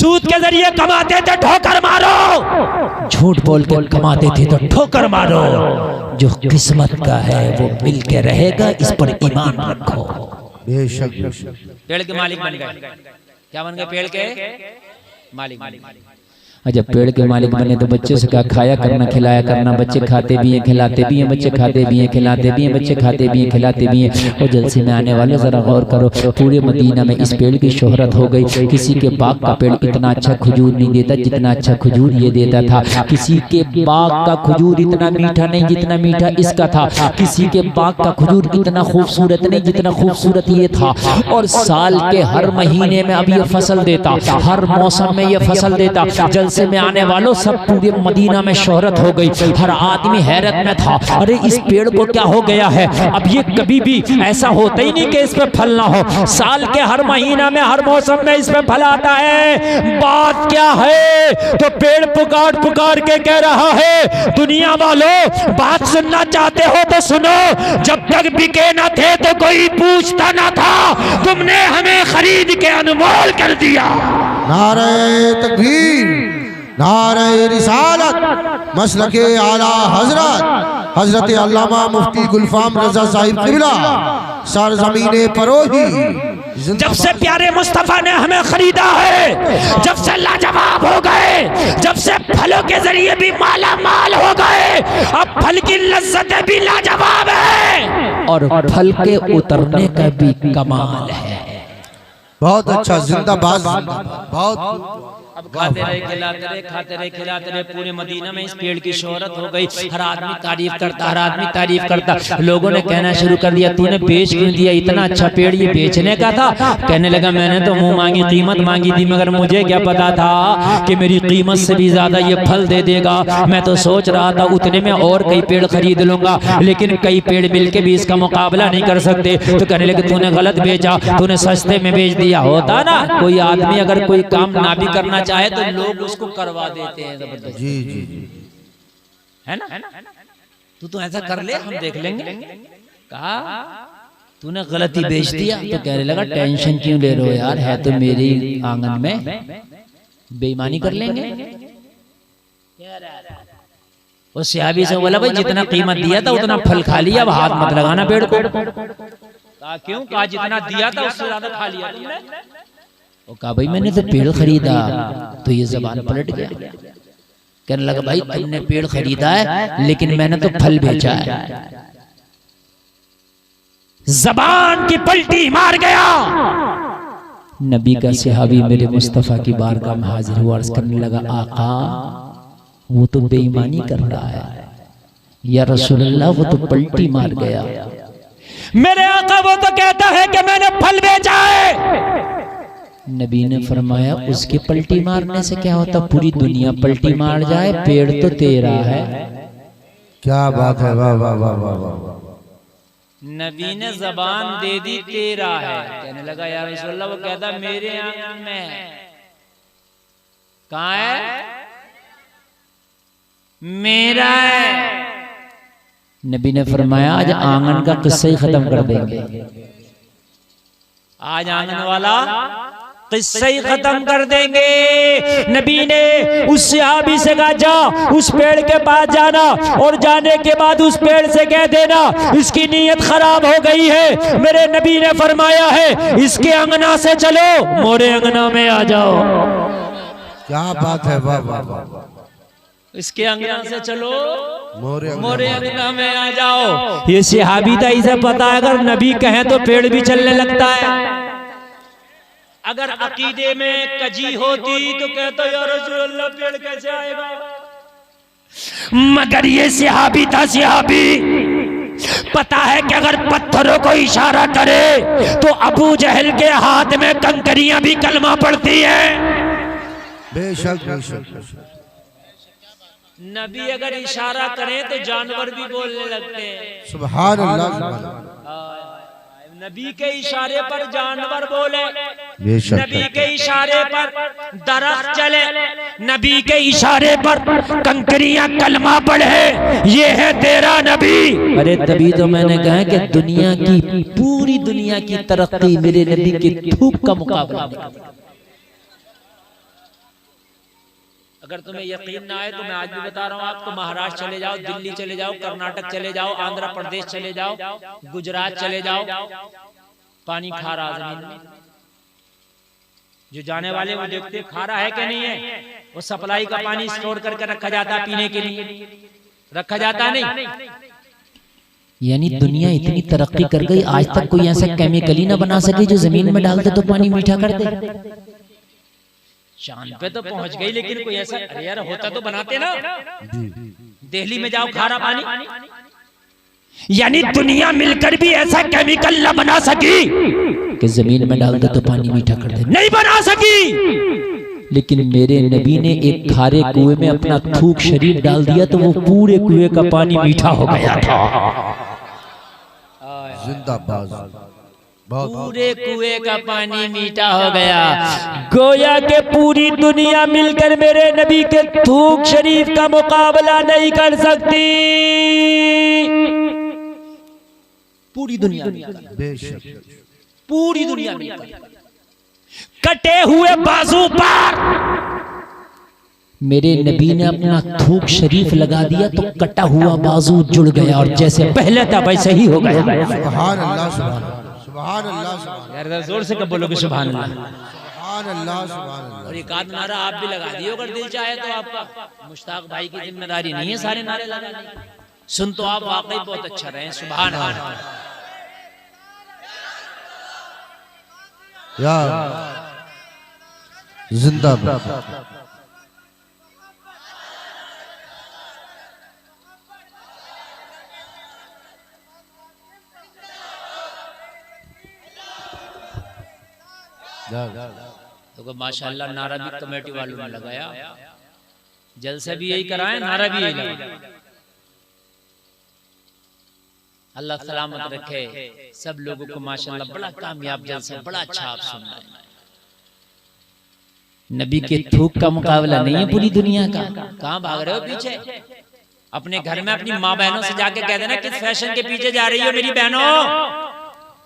सूद के जरिए कमाते थे ठोकर मारो, झूठ बोल के कमाते थे तो ठोकर मारो। जो किस्मत का है वो मिल के रहेगा, इस पर ईमान रखो। बेशक पेड़ के मालिक बन गए। क्या बन गए? पेड़ के मालिक। जब पेड़ के मालिक बने तो बच्चों से क्या खाया करना, खिलाया करना। बच्चे खाते भी हैं, खिलाते भी हैं, बच्चे खाते भी हैं, खिलाते भी हैं, बच्चे खाते भी हैं, खिलाते भी हैं। और जलसे में आने वाले जरा गौर करो, पूरे मदीना में इस पेड़ की शोहरत हो गई। किसी के बाग का पेड़ इतना अच्छा खजूर नहीं देता जितना अच्छा खजूर ये देता था। किसी के बाग का खजूर इतना मीठा नहीं जितना मीठा इसका था। किसी के बाग का खजूर इतना खूबसूरत नहीं जितना खूबसूरत ये था। और साल के हर महीने में अब ये फसल देता, हर मौसम में ये फसल देता। जलसे में आने वालों सब पूरे मदीना में शोहरत हो गई। हर आदमी हैरत में था, अरे इस पेड़ को क्या हो गया है? अब ये कभी भी ऐसा होता ही नहीं कि इस पे फल ना हो। साल के हर महीना में हर मौसम में इस पे फल आता है। बात क्या है? तो पेड़ पुकार पुकार के कह रहा है, दुनिया वालों बात सुनना चाहते हो तो सुनो। जब तक बिके न थे तो कोई पूछता न था, तुमने हमें खरीद के अनमोल कर दिया। नारे तकबीर, नारे रिसालत, मसलके आला हजरत हजरत अल्लामा मुफ्ती गुलफाम रजा साहिब क़िबला सरज़मीने परोही। जब से प्यारे मुस्तफा ने हमें खरीदा है, जब से लाजवाब हो गए, जब से फलों के जरिए भी माला माल हो गए, अब फल की लज्जतें भी लाजवाब है और फल के उतरने का भी कमाल है। बहुत अच्छा, जिंदाबाद, बहुत। अब खाते रहे खिलाते रहे, खाते रहे खिलाते रहे, पूरे मदीना में इस पेड़ की शोहरत हो गई। हर आदमी तारीफ करता, हर आदमी तारीफ करता। लोगों ने कहना शुरू कर दिया, तूने बेच क्यों दिया? इतना अच्छा पेड़ ये बेचने का था। कहने लगा, मैंने तो मुंह मांगी कीमत मांगी थी, मगर मुझे क्या पता था कि मेरी कीमत से भी ज्यादा ये फल दे देगा। मैं तो सोच रहा था उतने में और कई पेड़ खरीद लूंगा, लेकिन कई पेड़ मिलके भी इसका मुकाबला नहीं कर सकते। तो कहने लगे, तूने गलत बेचा, तूने सस्ते में बेच दिया। होता ना, कोई आदमी अगर कोई काम ना भी करना चाहे तो लोग उसको करवा देते हैं जबरदस्ती। जी जी, है ना? तू ऐसा कर ले, हम देख लेंगे। कहा तूने गलती बेच दिया। तो कहने लगा, टेंशन क्यों ले रहे हो यार, है तो मेरे आंगन में, बेईमानी कर लेंगे। उस सहाबी से बोला, भाई जितना कीमत दिया था उतना फल खा लिया, अब हाथ मत लगाना पेड़ को। क्यों? कहा जितना दिया था उससे ज्यादा खा लिया तुमने। वो कहा, भाई मैंने तो पेड़ खरीदा। तो ये जबान पलट गया। कहने लगा, भाई तुमने पेड़ खरीदा है लेकिन मैंने तो फल बेचा है। जबान की पलटी मार गया। नबी का सहाबी मेरे मुस्तफा की बारगाह में हाजिर हुआ, अर्ज करने लगा, आका वो तो बेईमानी कर रहा है। या रसूलल्लाह वो तो पलटी मार गया। मेरे आका वो तो कहता है कि मैंने फल बेचा है। नबी ने फरमाया, उसके पलटी मारने से क्या होता? पूरी दुनिया पलटी मार जाए, पेड़ तो तेरा है। क्या बात है, वाह वाह वाह वाह वाह। नबी ने जबान दे दी, तेरा है। कहने लगा, या रसूलल्लाह, वो कहता मेरे आंगन में कहाँ है? मेरा है। नबी ने फरमाया, आज आंगन का किस्सा ही खत्म कर देंगे। आज आंगन वाला किस्सा ही खत्म कर देंगे। नबी ने उस सहाबी से कहा, जा उस पेड़ के पास जाना और जाने के बाद उस पेड़ से कह देना इसकी नीयत खराब हो गई है। मेरे नबी ने फरमाया है, इसके अंगना से चलो, मोरे अंगना में आ जाओ। क्या बात है, वाह वाह वाह। इसके अंगना से चलो, मोरे अंगना में आ जाओ। ये सहाबी था, इसे पता है अगर नबी कहें तो पेड़ भी चलने लगता है। अगर अकीदे में कजी होती तो कहता, या रसूलल्लाह पेड़ कैसे आएगा? मगर ये सहाबी था, सहाबी पता है कि अगर पत्थरों को इशारा करे तो अबू जहल के हाथ में कंकरियां भी कलमा पड़ती हैं। बेशक बेशक। नबी अगर इशारा करें तो जानवर भी बोलने लगते हैं। सुभान अल्लाह। नबी के इशारे पर जानवर बोले, बेशक। नबी के इशारे पर दरख्त चले, नबी के इशारे पर कंकरियां कलमा पढ़े। ये है तेरा नबी। अरे तभी तो मैंने कहा कि दुनिया की, पूरी दुनिया की तरक्की मेरे नबी के थूक का मुकाबला नहीं। अगर तुम्हें यकीन ना आए तो मैं आज भी बता रहा हूँ आपको, महाराष्ट्र चले जाओ, दिल्ली चले जाओ, कर्नाटक चले जाओ, आंध्र प्रदेश चले जाओ, गुजरात चले जाओ, पानी खारा जमीन में। जो जाने वाले वो देखते खारा है कि नहीं है। वो सप्लाई का पानी स्टोर करके रखा जाता है, पीने के लिए रखा जाता नहीं। यानी दुनिया इतनी तरक्की कर गई, आज तक कोई ऐसा केमिकल ही ना बना सके जो जमीन में डालते तो पानी मीठा कर दे। चांद पे तो पहुंच गई, लेकिन कोई ऐसा यार होता तो बनाते ना। दिल्ली में जाओ खारा पानी, यानी दुनिया मिलकर भी ऐसा केमिकल न बना सकी कि जमीन में डाल दे तो पानी मीठा कर दे, नहीं बना सकी। लेकिन मेरे नबी ने एक खारे कुएं में अपना थूक शरीर डाल दिया तो वो पूरे कुएं का पानी मीठा हो गया था। जिंदाबाद। पूरे कुएं का पानी मीठा हो गया। गोया के पूरी दुनिया मिलकर मेरे नबी के थूक शरीफ का मुकाबला नहीं कर सकती। पूरी दुनिया बेशक पूरी दुनिया में कटे हुए बाजू पर मेरे नबी ने अपना थूक शरीफ लगा दिया तो कटा हुआ बाजू जुड़ गया और जैसे पहले था वैसे ही हो गया। सुभान अल्लाह, सुभान अल्लाह, यार जोर से कब बोलोगे सुभान अल्लाह। सुभान अल्लाह, सुभान अल्लाह। और एक आध नारा आप भी लगा दिए अगर दिल चाहे तो। आपका मुश्ताक भाई की जिम्मेदारी नहीं है सारे नारे लगाने। सुन तो आप वाकई बहुत अच्छा रहे। सुभान अल्लाह। या जिंदाबाद। तो माशाल्लाह नारा भी कमेटी वालों ने लगाया, जलसे भी यही कराए, नारा भी यही लगाया। अल्लाह सलामत रखे सब लोगों को। माशाल्लाह बड़ा कामयाब जलसा, बड़ा अच्छा आप सुन रहे हैं। नबी के थूक का मुकाबला नहीं है पूरी दुनिया का। कहाँ भाग रहे हो पीछे? अपने घर में अपनी माँ बहनों से जाके कह देना किस फैशन के पीछे जा रही हो मेरी बहनों।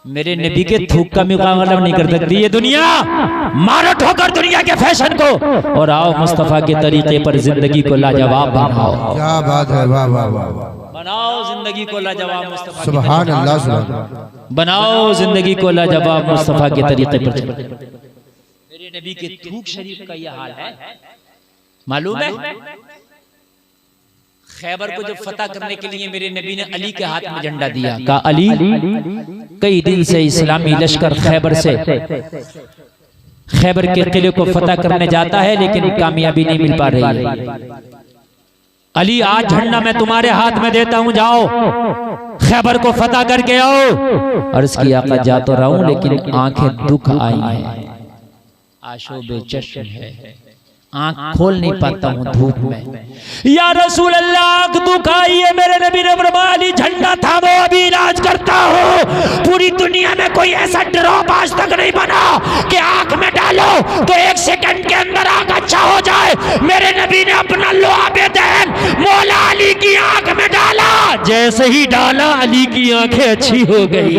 मेरे नबी के थूक का मुकाबला नहीं कर सकती ये दुनिया। मारो ठोकर दुनिया के फैशन को और आओ मुस्तफा के तरीके पर जिंदगी को लाजवाब बनाओ। क्या बात है, वाह वाह वाह। बनाओ जिंदगी को लाजवाब मुस्तफा। सुभान अल्लाह, सुभान। बनाओ जिंदगी को लाजवाब मुस्तफा के तरीके पर। मेरे नबी के थूक शरीफ का यह हाल है। मालूम है खैबर को जब फतह करने के लिए मेरे नबी ने अली के हाथ में झंडा दिया। का अली कई दिन से इस्लामी लश्कर खैबर से खैबर के किले को फतह करने जाता है लेकिन कामयाबी नहीं मिल पा रही है। अली आज झंडा मैं तुम्हारे हाथ में देता हूं, जाओ खैबर को फतह करके आओ। अर्ज की आका जा तो रहा हूं लेकिन आंखें दुख आई हैं, आंसू बेचैन है, आंख खोल नहीं पाता हूँ धूप में। या रसूल अल्लाह आंख दुख आई है। मेरे नबी ने फरमाया अली झंडा थामो, अभी इलाज करता हूँ। पूरी दुनिया में कोई ऐसा ड्रॉप आज तक नहीं बना कि आंख में डालो तो 1 सेकंड के अंदर आंख अच्छा हो जाए। मेरे नबी ने अपना लोहाबे देन मौला अली की आंख में डाला, जैसे ही डाला अली की आंखें अच्छी हो गई।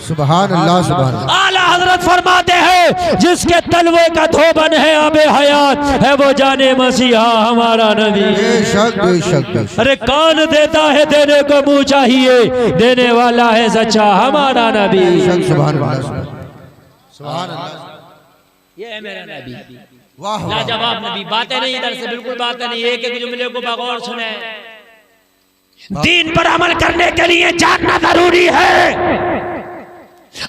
सुभान अल्लाह, सुभान अल्लाह। आला हजरत फरमाते हैं जिसके तलवे का धोबन है आबे हयात है वो जाने मसीहा हमारा नबी। बेशक बेशक बेशक। अरे कौन देता है देने को मुंह चाहिए, देने वाला है सच्चा हमारा नबी। सुभान अल्लाह, सुभान अल्लाह। ये है मेरा नबी, वाह वाह। लाजवाब नबी। बातें नहीं इधर से, बिल्कुल बातें नहीं, एक एक जुमले को बगौर सुने। दीन पर अमल करने के लिए जानना जरूरी है।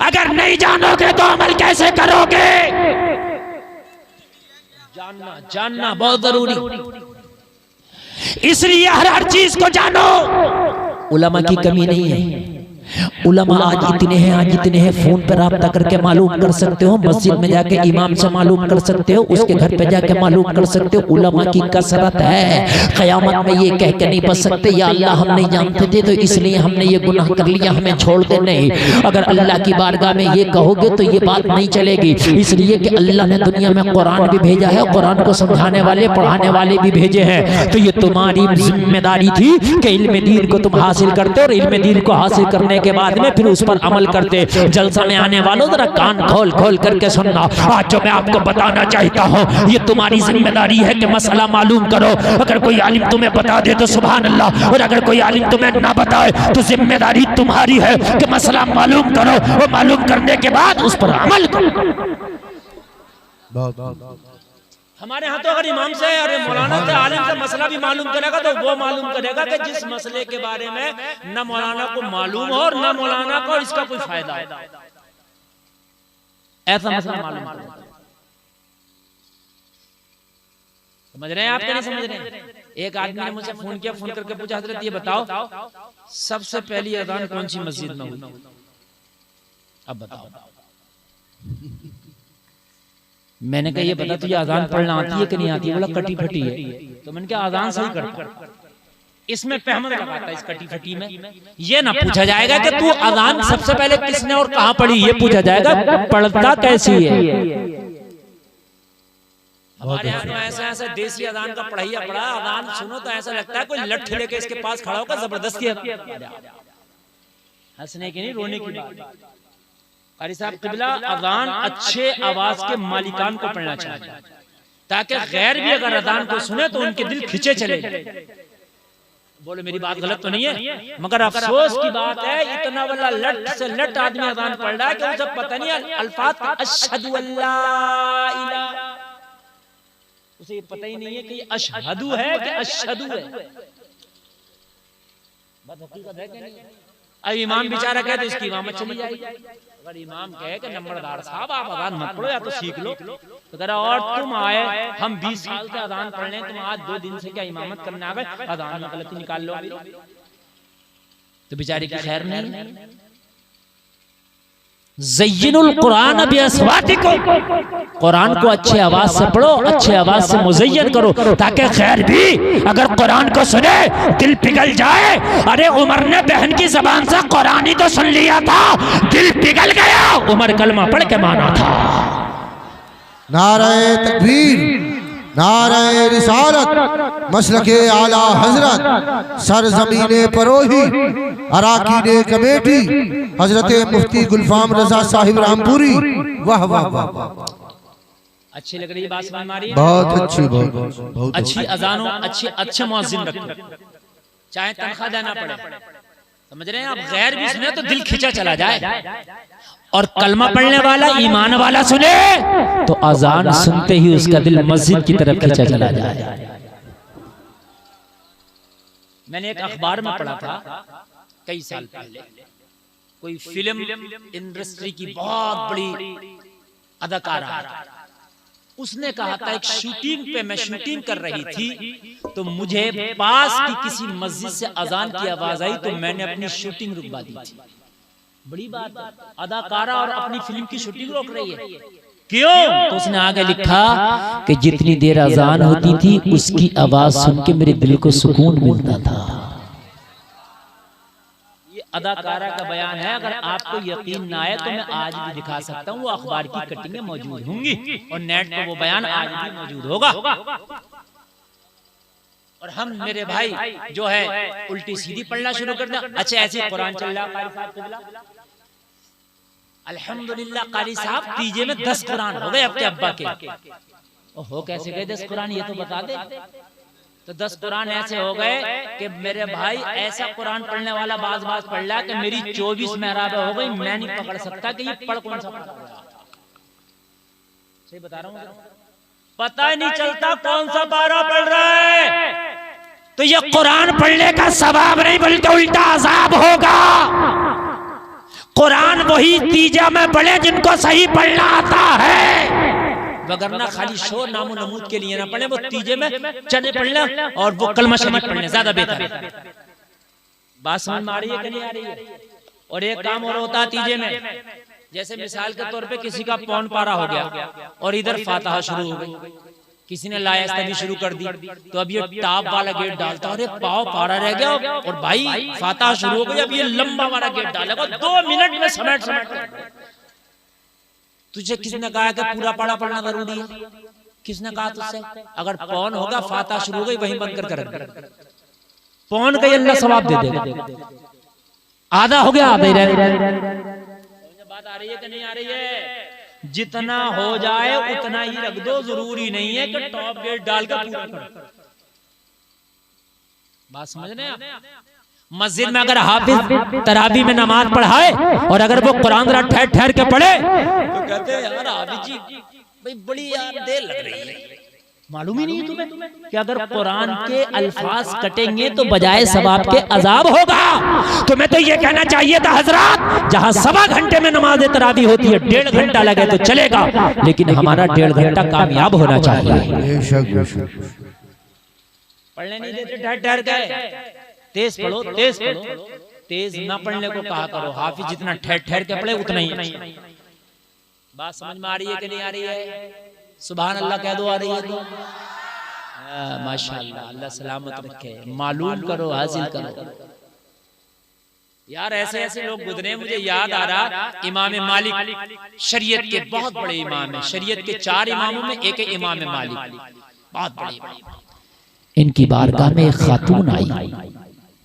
अगर नहीं जानोगे तो अमल कैसे करोगे? जानना बहुत जरूरी। इसलिए हर चीज को जानो। उलमा की कमी नहीं है। उलमा आज इतने हैं फोन पर राब्ता करके मालूम कर सकते हो, मस्जिद में जाके इमाम से मालूम कर सकते हो, उसके घर पे जाके मालूम कर सकते हो। उलमा की कसरत है। क़यामत में ये कह के नहीं बच सकते या अल्लाह हम नहीं जानते थे तो इसलिए हमने ये गुनाह कर लिया, हमें छोड़ दे। नहीं, अगर अल्लाह की बारगाह में ये कहोगे तो ये बात नहीं चलेगी। इसलिए कि अल्लाह ने दुनिया में कुरान भी भेजा है, कुरान को समझाने वाले पढ़ाने वाले भी भेजे हैं। तो ये तुम्हारी जिम्मेदारी थी कि इल्म दीन को तुम हासिल करते और इल्म दीन को हासिल करने के बाद बाद में फिर उस पर अमल करते। जलसा में आने वालों जरा कान खोल खोल करके सुनना। आज जो मैं आपको बताना चाहता हूँ ये तुम्हारी जिम्मेदारी है कि मसला मालूम करो। अगर कोई आलिम तुम्हें बता दे तो सुभान अल्लाह, और अगर कोई आलिम तुम्हें ना बताए तो जिम्मेदारी तुम्हारी है कि मसला मालूम करो और मालूम करने के बाद उस पर अमल करो। हमारे यहाँ तो अगर इमाम से और मौलाना से आलिम से मसला भी मालूम करेगा तो वो मालूम करेगा कि जिस मसले के बारे में न मौलाना को मालूम हो और न मौलाना को इसका कोई फायदा है, ऐसा मसला मालूम करेगा। समझ रहे हैं आप क्या नहीं समझ रहे हैं? एक आदमी ने मुझसे फोन किया, फोन करके पूछा हजरत ये बताओ सबसे पहली अजान कौन सी मस्जिद में हुई? अब बताओ। मैंने कहा ये बता तुझे अजान पढ़ना आती है कि नहीं आती है? बोला कटी फटी है। तो मैंने कहा अजान सही करता। इसमें पहमत लगाता है इस कटी फटी में। ये ना पूछा जाएगा कि तू अजान सबसे पहले किसने और कहां पढ़ी, ये पूछा जाएगा पढ़ता कैसी है। हमारे यहाँ तो ऐसा ऐसा देसी अजान का पढ़ाइया पड़ा, अजान सुनो तो ऐसा लगता है कोई लठ लेके इसके पास खड़ा होकर जबरदस्ती। हंसने की नहीं रोने की बात। कारी साहब क़िबला अजान अच्छे आवाज के मालिकान को पढ़ना चाहिए ताकि गैर भी अगर अजान को सुने तो उनके दिल खिंचे चले। बोलो मेरी बात गलत तो नहीं है, मगर अफसोस की बात है इतना वाला लट से लट आदमी अजान पढ़ रहा है कि उसे पता नहीं अल्फाज अशहदु अल्ला इलाहा, उसे पता ही नहीं है कि अशहदु है कि अशहदु है। बात हकीकत है कि नहीं? अब इमाम बेचारा कहे तो इसकी इमामत चली जाएगी। अगर इमाम कहे कि नंबरदार साहब आप अजान मत पढ़ो या तो सीख लो, तो कह रहा और तुम आए हम 20 साल से अजान पढ़ रहे हैं, तुम आज 2 दिन से क्या इमामत करने आ गए, अजान में गलती निकाल लो। तो बेचारे की खैर नहीं। ज़य्यिनुल कुरान बिअस्वातिकुम, कुरान को अच्छे आवाज से पढ़ो, अच्छे आवाज से मुज़य्यन करो ताकि खैर भी अगर कुरान को सुने दिल पिघल जाए। अरे उमर ने बहन की जबान से कुरान ही तो सुन लिया था, दिल पिघल गया, उमर कलमा पढ़ के माना था। नारे तकबीर, नारे रिसालत, मसलके आला हजरत, सरजमीने परोही, अराकीने कमेटी, हजरत मुफ्ती गुलफाम रजा साहिब रामपुरी। वाह वाह वाह, अच्छी लग रही है बात समझ में आ रही है? बहुत अच्छी, बहुत अच्छी अजानों अच्छे मुअज्जिन रखो, चाहे तनख्वाह देना पड़े। समझ रहे हैं आप? गैर भी सुने तो दिल खिंचा चला जाए, और कलमा पढ़ने वाला ईमान वाला सुने तो अजान सुनते ही उसका दिल मस्जिद की तरफ खिंचा चला जाए। मैंने एक अखबार में पढ़ा था कई साल पहले, कोई फिल्म इंडस्ट्री की बहुत बड़ी अदाकारा, उसने कहा था एक शूटिंग पे मैं शूटिंग कर रही थी तो मुझे पास की किसी मस्जिद से अजान की आवाज आई तो मैंने अपनी शूटिंग रुकवा दी थी। बड़ी बात, अदाकारा और अपनी फिल्म की शूटिंग रोक रही है, क्यों? तो उसने आगे लिखा कि जितनी देर अजान होती थी उसकी आवाज सुन के मेरे दिल को सुकून मिलता था। ये अदाकारा का बयान है। अगर आपको यकीन ना आए तो मैं आज भी दिखा सकता हूँ, वो अखबार की कटिंगें मौजूद होंगी और नेट पर वो बयान आज भी मौजूद होगा। और हम मेरे भाई जो है उल्टी सीधी पढ़ना शुरू कर दें। अच्छा ऐसे कुरान चल रहा, अल्हम्दुलिल्लाह कारी साहब तीजे में 10 कुरान हो गए आपके अब्बा के। हो कैसे गए 10 कुरान, ये तो बता दे। तो 10 कुरान ऐसे हो गए कि मेरे भाई ऐसा कुरान पढ़ने वाला बाज पढ़ रहा कि मेरी 24 मेहराब हो गई, मैं नहीं पकड़ सकता कि ये पढ़ कौन सा पढ़ रहा है। सही बता रहा हूँ, पता ही नहीं चलता कौन सा पारा पढ़ रहा है। तो ये कुरान पढ़ने का सवाब नहीं बल्कि उल्टा अजाब होगा। कुरान वही तीजा में पढ़े जिनको सही पढ़ना आता है, वगरना खाली शोर नामो नमूद के लिए ना पढ़े, वो तीजे में चने पढ़ना और वो कलमा शरीफ पढ़ने ज्यादा बेहतर है। बात समझ में आ रही है कि नहीं आ रही है? और एक काम और होता है तीजे में, जैसे मिसाल के तौर पे किसी का पौन पारा हो गया और इधर फातिहा शुरू हो गई, किसी ने लायस्तवी शुरू कर दी, तो अब ये टाप वाला गेट डालता और एक पाव पारा रह गया और भाई फातिहा शुरू हो गई, अब ये लंबा वाला गेट डालेगा 2 मिनट में समेट। तुझे किसने कहा कि पूरा पारा पढ़ना जरूरी है? किसने कहा तुझसे? अगर पौन होगा फातिहा शुरू हो गई वहीं बंद कर, पौन का अल्लाह सवाब दे देगा। आधा हो गया, आधा ही रह गया। बात आ रही है कि नहीं आ रही है? जितना हो जाए उतना ही रख दो, जरूरी नहीं है कि टॉप गेट डालकर पूरा करो। बात समझ रहे हैं आप? मस्जिद में अगर हाफिज तरावी में नमाज पढ़ाए और अगर वो कुरान जरा ठहर ठहर के पढ़े तो कहते हैं यार हाफिज जी भाई बड़ी यार देर लग रही है। मालूम ही नहीं है तुम्हें कि अगर कुरान के अल्फाज कटेंगे तो बजाय सवाब के अजाब होगा। तुम्हें तो ये कहना चाहिए था हजरत, जहां 1.25 घंटे में नमाज तरावी होती है 1.5 घंटा लगे तो चलेगा, लेकिन हमारा 1.5 घंटा कामयाब होना चाहिए। पढ़ने नहीं देते ठहर ठहर के, तेज पढ़ो तेज पढ़ो, तेज ना पढ़ने को कहा करो। हाफिज जितना ठहर ठहर के पढ़े उतना ही। बात समझ में आ रही है कि नहीं आ रही है? सुभान अल्लाह कह दो, आ रही है तो माशाअल्लाह, अल्लाह सलामत रखे। मालूम करो, हासिल करो यार। ऐसे ऐसे लोग गुजरे, मुझे याद आ रहा इमाम मालिक शरीयत के बहुत बड़े इमाम है। शरीयत के 4 इमामों में एक इमाम मालिक, बहुत बड़े। इनकी बारगाह में एक खातून आई,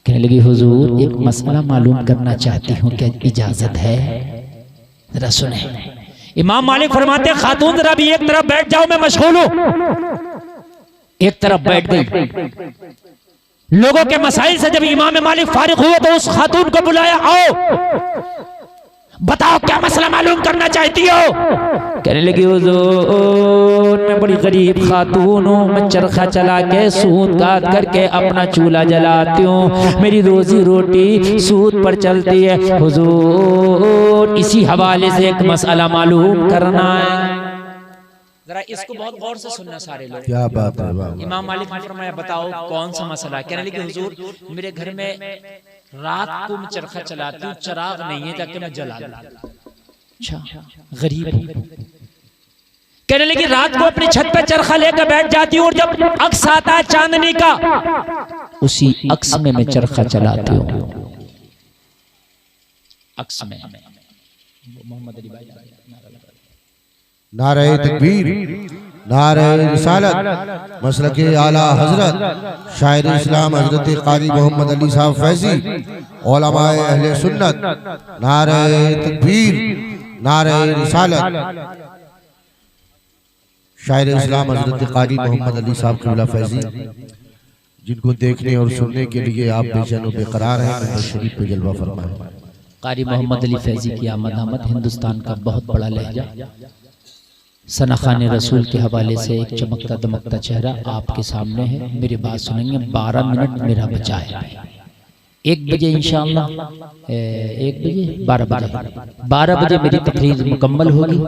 कहने लगी हुजूर एक मसला मालूम करना चाहती हूँ, क्या इजाजत है? जरा सुने। इमाम मालिक फरमाते खातून जरा भी एक तरफ बैठ जाओ, मैं मशगूल हूं। एक तरफ बैठ गई। लोगों के मसाइल से जब इमाम मालिक फारिग हुए तो उस खातून को बुलाया, आओ बताओ क्या मसला मालूम करना चाहती हो? कहने लगी हुजूर मैं बड़ी गरीब खातून हूँ, मैं चरखा चला के सूत काट करके अपना चूल्हा जलाती हूँ, मेरी रोजी रोटी सूत पर चलती है। हुजूर इसी हवाले से एक मसला मालूम करना है। जरा इसको बहुत गौर से सुनना सारे लोग। क्या बात है? इमाम मालिक ने फरमाया बताओ कौन सा मसला? कहने लगे हुजूर मेरे घर में रात को मैं चरखा चलाती हूँ, चिराग नहीं है ताकि मैं जला दूं। अच्छा गरीब। कहने लगी रात को अपनी छत पे चरखा लेकर बैठ जाती हूँ और जब अक्स आता है चांदनी का, उसी अक्स में मैं चरखा चलाती हूँ। अक्स में मोहम्मद अली भाई नारे तकबीर, नारे रिसालत, मसलके आला हजरत शायर इस्लाम हजरत कारी मोहम्मद अली साहब फैजी, उलमाए अहले सुन्नत, नारे तकबीर, नारे रिसालत, शायर इस्लाम हजरत कारी मोहम्मद अली साहब क़िबला फैजी, जिनको देखने और सुनने के लिए आप बेचैन बेकरार हैं, मेरे शरीफ पे जलवा फरमाए। कारी मोहम्मद अली फैजी की आमद हिंदुस्तान का बहुत बड़ा लहजा, सनाखान रसूल के हवाले से एक चमकता दमकता चेहरा आपके सामने है। मेरी बात सुनेंगे। 12 मिनट मेरा बचा है। 1 बजे इंशाअल्लाह, 1 बजे 12 बजे मेरी तकरीर मुकम्मल होगी।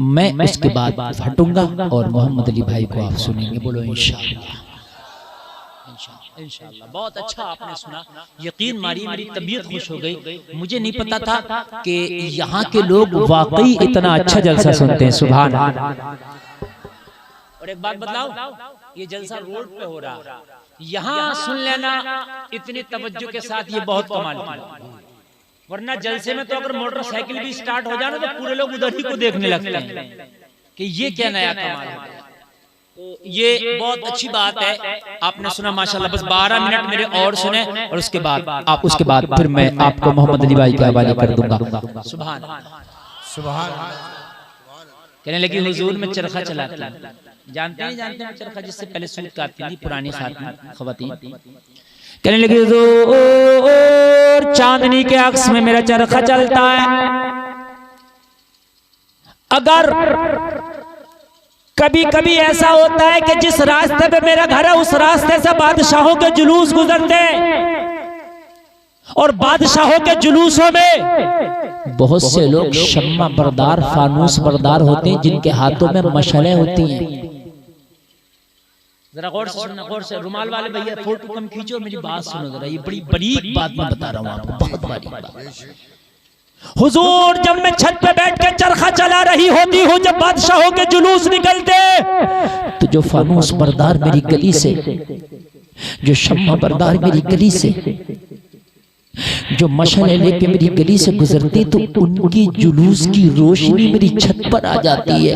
मैं उसके बाद हटूंगा और मोहम्मद अली भाई को आप सुनेंगे। बोलो इंशाअल्लाह। इंशाअल्लाह। बहुत अच्छा आपने सुना, यकीन मारी मेरी तबीयत खुश हो गई। मुझे नहीं पता था कि यहाँ के लोग वाकई इतना अच्छा जलसा सुनते हैं। सुभान अल्लाह। और एक बात बताओ, ये जलसा रोड पे हो रहा, यहाँ सुन लेना इतनी तवज्जो के साथ, ये बहुत कमाल की। वरना जलसे में तो अगर मोटरसाइकिल भी स्टार्ट हो जाए ना तो पूरे लोग उधर ही को देखने लगते हैं कि ये क्या नया कमाल है। तो ये बहुत अच्छी बात है, आपने सुना माशाल्लाह। बस 12 मिनट मेरे और सुने और उसके बाद फिर मैं आपको मोहम्मद अली भाई के हवाले कर दूंगा। सुभान सुभान। कहने लगी हुजूर में चरखा चलाती हूं। जानते नहीं जानते हैं चरखा जिससे पहले सूत काटती थी पुरानी खवातीन। कहने लगी हुजूर चांदनी के अक्स में मेरा चरखा चलता है। अगर कभी कभी ऐसा होता है कि जिस रास्ते पे मेरा घर है उस रास्ते से बादशाहों के जुलूस गुजरते हैं, और बादशाहों के जुलूसों में बहुत से लोग शम्मा बरदार, फानूस बरदार होते हैं, जिनके हाथों में मशलें होती हैं। जरा गौर से सुनना, गौर से। रुमाल वाले भैया फोटो कम खींचो, मेरी बात सुनो जरा। ये बड़ी बड़ी बात मैं बता रहा हूँ आपको, बहुत बड़ी बात। हुजूर जब मैं छत पे बैठ के चरखा चला रही होती हूँ, जब बादशाहों के जुलूस निकलते तो जो फानूस बरदार मेरी गली से, जो शम्मा बरदार मेरी गली से, जो मशले लेके मेरी गली से गुजरती, तो उनकी जुलूस की रोशनी मेरी छत पर आ जाती है।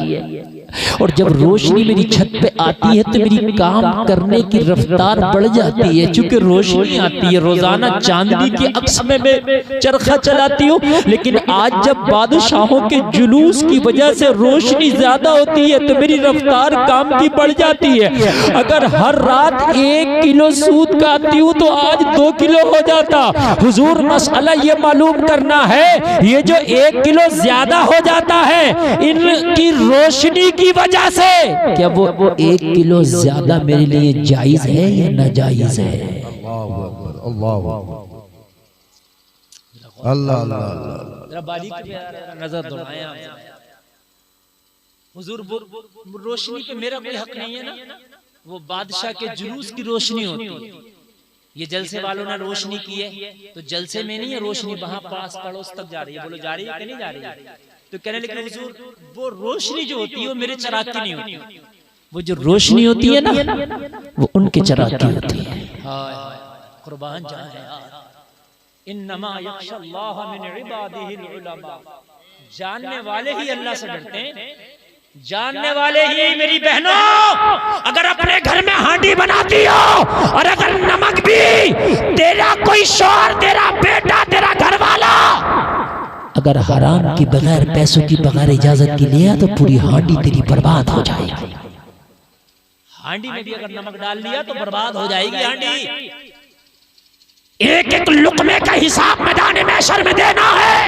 और जब रोशनी मेरी छत पे आती है तो मेरी काम करने की रफ्तार बढ़ जाती है, क्योंकि रोशनी आती है। रोजाना चांदनी के अक्स में मैं चरखा चलाती हूँ, लेकिन आज जब बादशाहों के जुलूस की वजह से रोशनी ज्यादा होती है तो मेरी रफ्तार काम की बढ़ जाती है। अगर हर रात 1 किलो सूद काटती हूँ तो आज 2 किलो हो जाता। हुजूर मसला ये मालूम करना है, ये जो 1 किलो ज्यादा हो जाता है इनकी रोशनी की वजह से, क्या वो 1 किलो ज्यादा मेरे लिए जायज है या नाजायज है? अल्लाह अल्लाह नजर दौड़ाएं आप। हुजूर वो रोशनी पे मेरा कोई हक नहीं है ना, वो बादशाह के जुलूस की रोशनी होती है। ये जलसे वालों ने रोशनी की है तो जलसे में नहीं है रोशनी, वहां पास पड़ोस तक जा रही है। बोलो जा रही है कि नहीं जा रही है? तो कहने लगे हुजूर वो रोशनी जो होती है वो मेरे चिराग की नहीं होती, वो जो रोशनी होती है ना वो उनके चिराग की होती है। हाय कुर्बान जाए। इन्नमा यख्शल्लाह मिन इबादिहिल उलमा, जानने वाले ही अल्लाह से डरते हैं, जानने वाले ही। मेरी बहनों, अगर अपने घर में हांडी बनाती हो और अगर नमक भी तेरा कोई शौहर, तेरा बेटा, तेरा घर वाला अगर हराम की बगैर, पैसों की बगैर इजाजत की लिया तो पूरी हांडी तेरी बर्बाद हो जाएगी। हांडी में भी अगर नमक डाल लिया तो बर्बाद हो जाएगी हांडी। एक एक लुकमे का हिसाब मैदान महशर में देना है,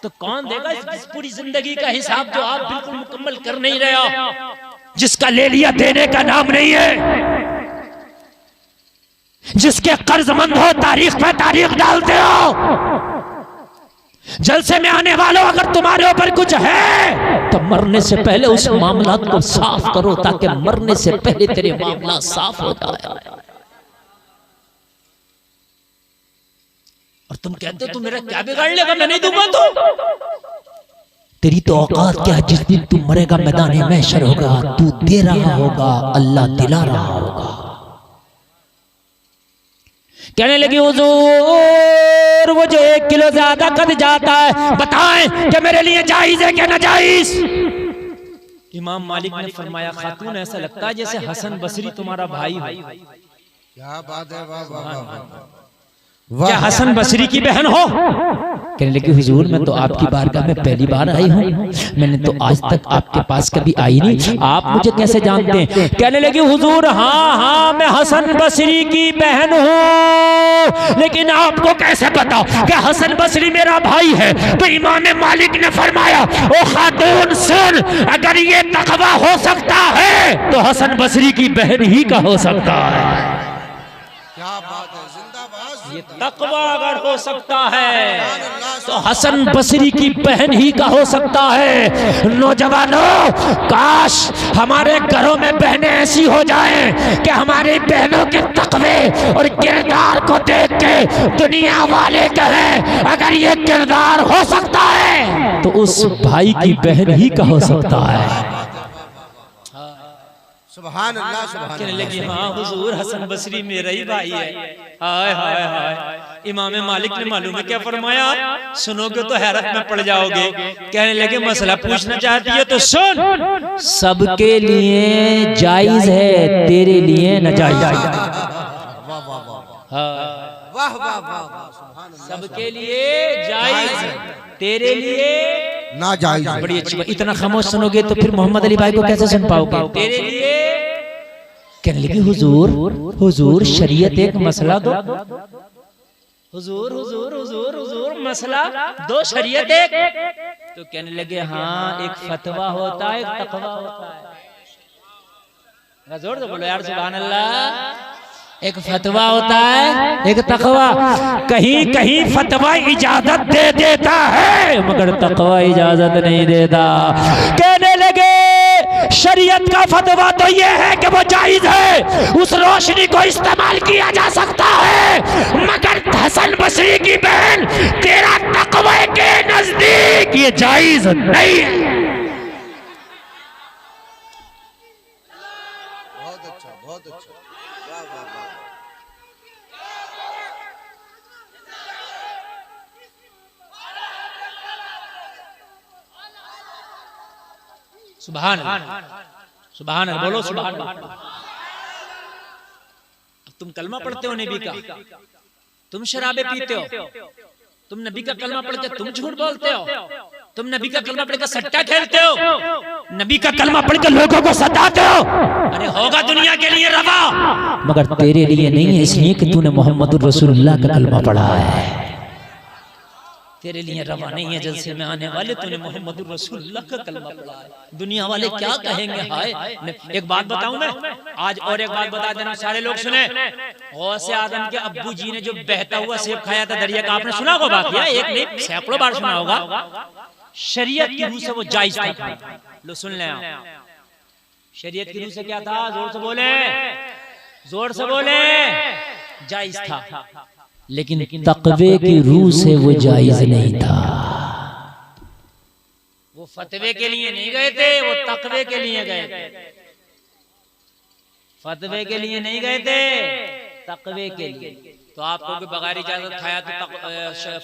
तो कौन देगा इस पूरी जिंदगी का हिसाब जो आप बिल्कुल मुकम्मल कर नहीं रहे हो, जिसका ले लिया देने का नाम नहीं है, जिसके कर्जमंद हो तारीख पे तारीख डालते हो। जलसे में आने वालों, अगर तुम्हारे ऊपर कुछ है तो मरने से पहले उस मामला को साफ करो, ताकि मरने से पहले तेरे मामला साफ हो जाए। और तुम कहते हो तू मेरा क्या बिगाड़ लेगा, मैं नहीं दूंगा तो। तेरी तो औकात क्या, जिस दिन तू मरेगा मैदान महशर होगा, तू दे रहा होगा, अल्लाह दिला रहा होगा। कहने लगी हुजूर वो जो 1 किलो ज्यादा कद जाता है, बताएं कि मेरे लिए जायज है क्या नाजायज? इमाम मालिक ने फरमाया, खातून ऐसा लगता है जैसे हसन बसरी तुम्हारा भाई हो। क्या बात है, वाह वाह वाह। क्या हसन बसरी की बहन हो? कहने लगी हुजूर मैं तो आपकी बारगाह में पहली बार आई हूँ, मैंने तो आज तक आपके पास कभी आई नहीं, आप मुझे कैसे जानते हैं? कहने लगी हुजूर हाँ हाँ मैं हसन बसरी की बहन हूँ, लेकिन आपको कैसे पता कि हसन बसरी मेरा भाई है? तो इमाम मालिक ने फरमाया, ओ खातून सुन, अगर ये तकवा हो सकता है तो हसन बसरी की बहन ही का हो सकता है। क्या बात है, जिंदाबाद। ये तकवा अगर हो सकता है तो हसन बसरी की बहन ही का हो सकता है। नौजवानों, काश हमारे घरों में बहनें ऐसी हो जाएं कि हमारी बहनों के तकवे और किरदार को देख के दुनिया वाले कहें, अगर ये किरदार हो सकता है तो उस भाई की बहन ही का हो सकता है। सुभान अल्लाह, सुभान कहने अल्लाह। लगी हाँ हुजूर हसन बसरी मेरा ही भाई है। हाय हाय हाय। इमाम मालिक ने मालूम है क्या फरमाया? सुनोगे तो हैरत में पड़ जाओगे। कहने लगे मसला पूछना चाहती है तो सुन, सबके लिए जायज है, तेरे लिए नाजायज। वाह वाह वाह वाह वाह वाह, सुभान अल्लाह। सबके लिए जायज है, तेरे लिए नाजायज। बड़ी अच्छी बात। इतना खामोश सुनोगे तो फिर मोहम्मद अली भाई को कैसे सुन पाओगे? तेरे लिए। कहने लगी हुजूर हुजूर शरीयत एक मसला दो। हुजूर हुजूर हुजूर हुजूर मसला दो, शरीयत एक। तो कहने लगे हाँ, एक फतवा होता है, एक तकवा होता है। जोर से बोलो यार सुभान अल्लाह। एक फतवा होता है, एक तकवा। कहीं कहीं फतवा इजाजत दे देता है मगर तकवा इजाजत नहीं देता। कहने लगे शरीयत का फतवा तो ये है कि वो जायज है, उस रोशनी को इस्तेमाल किया जा सकता है, मगर हसन बसरी की बहन तेरा तकवे के नजदीक ये जायज नहीं है। बहुत अच्छा, बहुत अच्छा। वाह वाह वाह। सुभान अल्लाह, सुभान अल्लाह, बोलो सुभान अल्लाह। अब तुम कलमा पढ़ते हो नबी का, तुम शराबे पीते हो, तुम नबी का कलमा पढ़ के तुम झूठ बोलते हो, तुम नबी का कलमा पढ़ के सट्टा खेलते हो, नबी का कलमा पढ़ के लोगों को सताते हो। अरे होगा दुनिया के लिए रवा, मगर तेरे लिए नहीं है, इसलिए कि तूने मोहम्मद रसूलुल्लाह का कलमा पढ़ा है। तेरे लिए रवा नहीं है जलसे में आने वाले, तूने मोहम्मद रसूलुल्लाह का कलमा पढ़ा है। दुनिया वाले क्या कहेंगे? हाय, एक बात बताऊं मैं आज, और एक बात बता देना, सारे लोग सुने। गौसे आदम के अब्बू जी ने जो बहता हुआ सेब खाया था दरिया का, आपने सुना होगा बात, एक नहीं सैकड़ों बार सुना होगा। शरीयत की रूह से वो जायज था। लो सुन ले, शरीयत की रूह से क्या था? जोर से बोले, जोर से बोले, जायज था। लेकिन तकवे की रूह से वो जायज नहीं था। वो फतवे के लिए नहीं गए थे, वो तकवे के लिए गए थे। फतवे के लिए नहीं गए थे, तकवे के लिए। तो आपको भी बगैर इजाजत खाया तो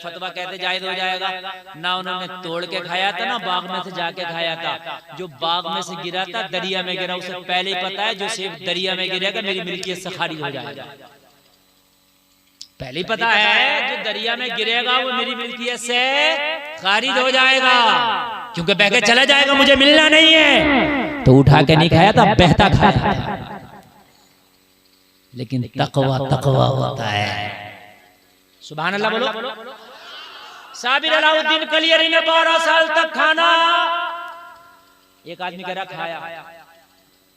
फतवा कहते जायज हो जाएगा ना। उन्होंने तोड़ के खाया था ना बाग में से जाके खाया था। जो बाग में से गिरा था दरिया में गिरा, उसे पहले ही पता है जो सेब दरिया में गिरेगा मेरी मिल्कियत से खारिज हो जाएगा। पहले ही पता है जो दरिया में गिरेगा वो मेरी मिल्कियत से खारिज हो जाएगा, क्योंकि बह के चला जाएगा, मुझे मिलना नहीं है। तो उठा के नहीं खाया था, बहता खाया था। लेकिन तकवा तकवा होता है। सुभान अल्लाह बोलो। साबिर अलाउद्दीन कलियरी ने 12 साल तक खाना, एक आदमी कह रहा खाया,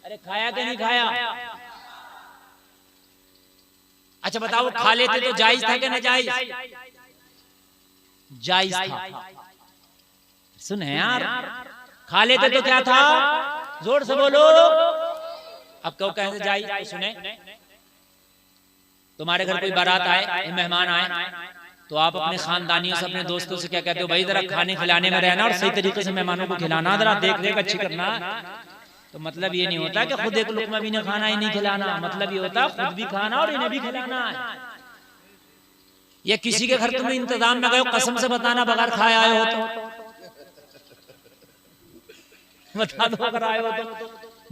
अरे खाया कि नहीं खाया? अच्छा बताओ, खा लेते तो जायज था कि ना जायज? जायज था। सुने यार, खा लेते तो क्या था? जोर से बोलो। अब क्यों कहते जायज? सुने, तुम्हारे घर कोई बारात आए, मेहमान आए, तो आप अपने खानदानियों से, अपने दोस्तों से क्या कहते हो? भाई जरा खाने खिलाने में रहना और सही तरीके से मेहमानों को खिलाना, जरा देख रेख अच्छी करना। तो मतलब ये नहीं होता कि खुद एक लुकमा भी नहीं खाना, ही नहीं खिलाना। मतलब ये होता खुद भी खाना और इन्हें भी खिलाना है। या किसी के घर तुम इंतजाम में गए हो, कसम से बताना बगैर खाए आए हो तो बता दो, अगर आए हो तो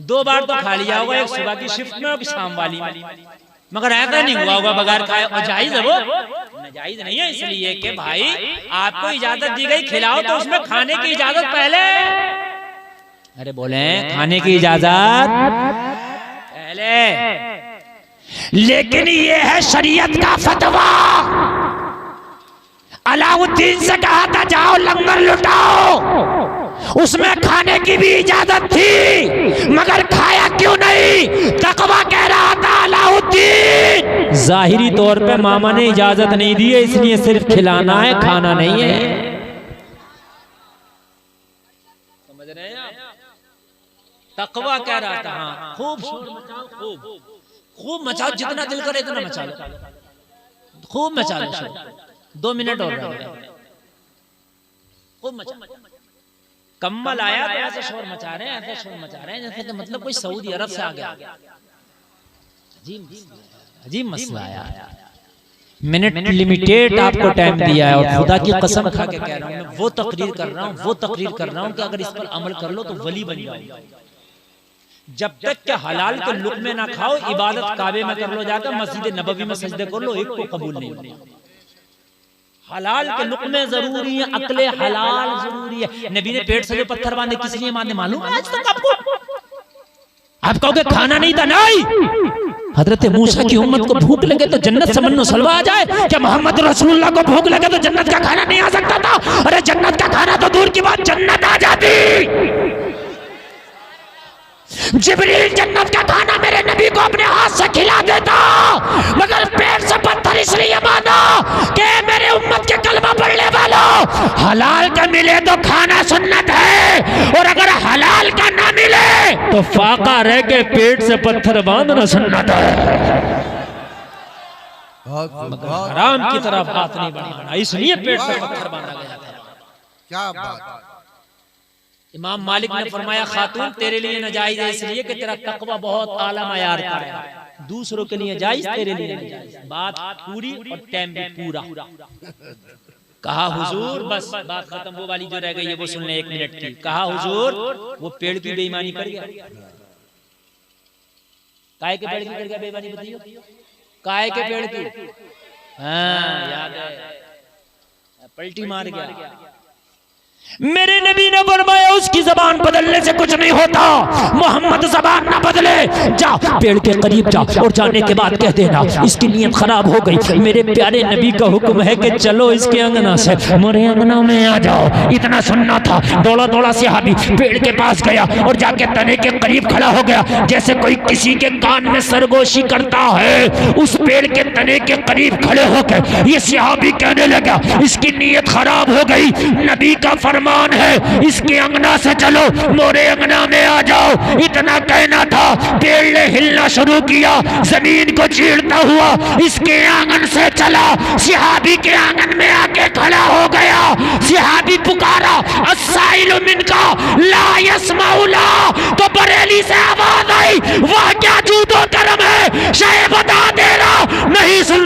2 बार तो खा लिया होगा, एक सुबह की शिफ्ट में और एक शाम वाली में, मगर ऐसा नहीं हुआ होगा बगैर खाए। और जायज है वो? नाजायज नहीं है, इसलिए कि भाई आपको इजाजत दी गई खिलाओ तो उसमें खाने की इजाजत पहले। अरे बोले, खाने की इजाजत पहले। लेकिन ये है शरीयत का फतवा। अलाउद्दीन से कहा था जाओ लंगर लुटाओ, उसमें खाने की भी इजाजत थी, मगर खाया क्यों नहीं? तकवा कह रहा था अलाउद्दीन। जाहिरी तौर पे मामा ने इजाजत नहीं दी है, इसलिए सिर्फ खिलाना है, खाना नहीं है। समझ रहे हैं आप? तकवा कह रहा था हाँ, खूब शोर मचाओ, खूब मचाओ, जितना दिल करे इतना मचा लो, खूब मचा लो शोर। 2 मिनट और खूब मचा। कम्मल आया तो ऐसे शोर मचा रहे हैं, ऐसे शोर मचा रहे हैं जैसे कि मतलब कोई सऊदी अरब से आ गया। अजीब मसला आया। मिनट लिमिटेड आपको टाइम दिया है, और खुदा की कसम खा के कह रहा हूं, मैं वो तकरीर कर रहा हूं, वो तकरीर कर रहा हूं कि अगर इस पर अमल कर लो तो वली बन जाओ। जब तक के हलाल के लुक़मे ना खाओ, इबादत काबे में कर लो, जाकर मस्जिद नबवी में सजदे कर लो, एक को कबूल नहीं होगा। हलाल के लुक़मे जरूरी है, अक्ले हलाल जरूरी है। नबी ने पेट से जो पत्थर बांधे किस लिए बांधे मालूम है आज तक आपको? आप कहोगे खाना नहीं था, नहीं। हजरत मूसा की उम्मत को भूख लगे तो जन्नत से मन्नो सलवा आ जाए, क्या मोहम्मद रसूलुल्लाह को भूख लगे तो जन्नत का खाना नहीं आ सकता था? अरे जन्नत का खाना तो दूर की बात, जन्नत आ जाती। जिब्रील जन्नत का खाना मेरे नबी को अपने हाथ से खिला देता, मगर पेट से पत्थर इसलिए बांधा कि मेरे उम्मत के कलमा पढ़ने वालों, हलाल का मिले तो खाना सुन्नत है, और अगर हलाल का ना मिले तो फाका रह के पेट से पत्थर बांधना सुन्नत है। हराम की तरफ बात नहीं बढ़ाना, इसलिए पेट से पत्थर बांधा गया था। क्या बात। इमाम मालिक ने फरमाया खातून तेरे लिए नाजायज है इसलिए कि तेरा तकवा बहुत आला मयार का है, दूसरों के लिए जायज, तेरे लिए नाजायज। बात पूरी और टाइम भी पूरा। कहा हुजूर, बस बात खत्म, वो वाली जो रह गई है वो सुन ले 1 मिनट की। कहा हुजूर वो पेड़ की बेईमानी कर गया। काय के पेड़ की कर गया बेईमानी, बताइए काय के पेड़ की? हाँ याद है, पलटी मार गया। मेरे नबी ने फरमाया उसकी जबान बदलने से कुछ नहीं होता, मोहम्मद जबान ना बदले, जा पेड़ के करीब जा और जाने के बाद कह देना इसकी नीयत खराब हो गई। मेरे प्यारे नबी का हुक्म है कि चलो इसके अंगना से मेरे अंगना में आ जाओ। इतना सुनना था, दौड़ा दौड़ा सहाबी पेड़ के पास गया और जाके तने के करीब खड़ा हो गया, जैसे कोई किसी के कान में सरगोशी करता है। उस पेड़ के तने के करीब खड़े होकर ये सहाबी कहने लगा इसकी नीयत खराब हो गई, नबी का फरमान है इसके अंगना से चलो मोरे अंगना में आ जाओ। इतना कहना था, पेड़ ने हिलना शुरू किया, जमीन को चीरता हुआ इसके आंगन से चला, सहाबी के आंगन में आके खड़ा हो गया। सहाबी पुकारा अस्साइलु मिनका ला यस्माउला, तो बरेली से आवाज आई वाह क्या जूदो करम है, शायद बता दे रहा नहीं सुन